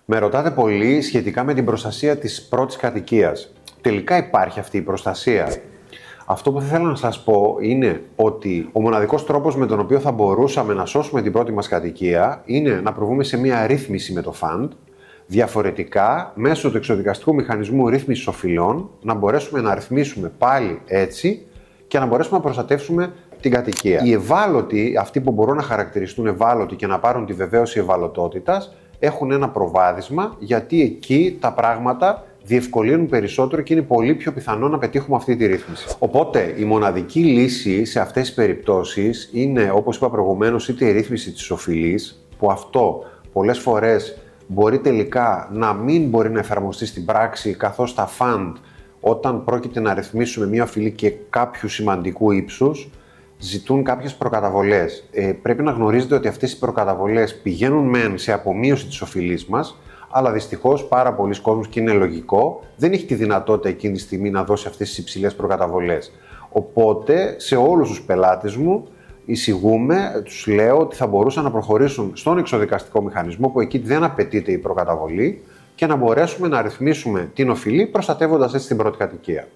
Με ρωτάτε πολύ σχετικά με την προστασία της πρώτης κατοικίας. Τελικά υπάρχει αυτή η προστασία? Αυτό που θα ήθελα να σας πω είναι ότι ο μοναδικός τρόπος με τον οποίο θα μπορούσαμε να σώσουμε την πρώτη μας κατοικία είναι να προβούμε σε μια ρύθμιση με το φαντ. Διαφορετικά, μέσω του εξοδικαστικού μηχανισμού ρύθμισης οφειλών, να μπορέσουμε να ρυθμίσουμε πάλι έτσι και να μπορέσουμε να προστατεύσουμε την κατοικία. Οι ευάλωτοι, αυτοί που μπορούν να χαρακτηριστούν ευάλωτοι και να πάρουν τη βεβαίωση ευαλωτότητας, έχουν ένα προβάδισμα, γιατί εκεί τα πράγματα διευκολύνουν περισσότερο και είναι πολύ πιο πιθανό να πετύχουμε αυτή τη ρύθμιση. Οπότε, η μοναδική λύση σε αυτές τις περιπτώσεις είναι, όπως είπα προηγουμένως, είτε η ρύθμιση της οφειλής, που αυτό πολλές φορές μπορεί τελικά να μην μπορεί να εφαρμοστεί στην πράξη, καθώς τα φαντ, όταν πρόκειται να ρυθμίσουμε μια οφειλή και κάποιου σημαντικού ύψους, ζητούν κάποιες προκαταβολές. Πρέπει να γνωρίζετε ότι αυτές οι προκαταβολές πηγαίνουν μεν σε απομείωση της οφειλής μας, αλλά δυστυχώς πάρα πολλοί κόσμος, και είναι λογικό, δεν έχει τη δυνατότητα εκείνη τη στιγμή να δώσει αυτές τις υψηλές προκαταβολές. Οπότε, σε όλους τους πελάτες μου, εισηγούμε, τους λέω ότι θα μπορούσαν να προχωρήσουν στον εξοδικαστικό μηχανισμό, που εκεί δεν απαιτείται η προκαταβολή, και να μπορέσουμε να ρυθμίσουμε την οφειλή, προστατεύοντας έτσι την πρώτη κατοικία.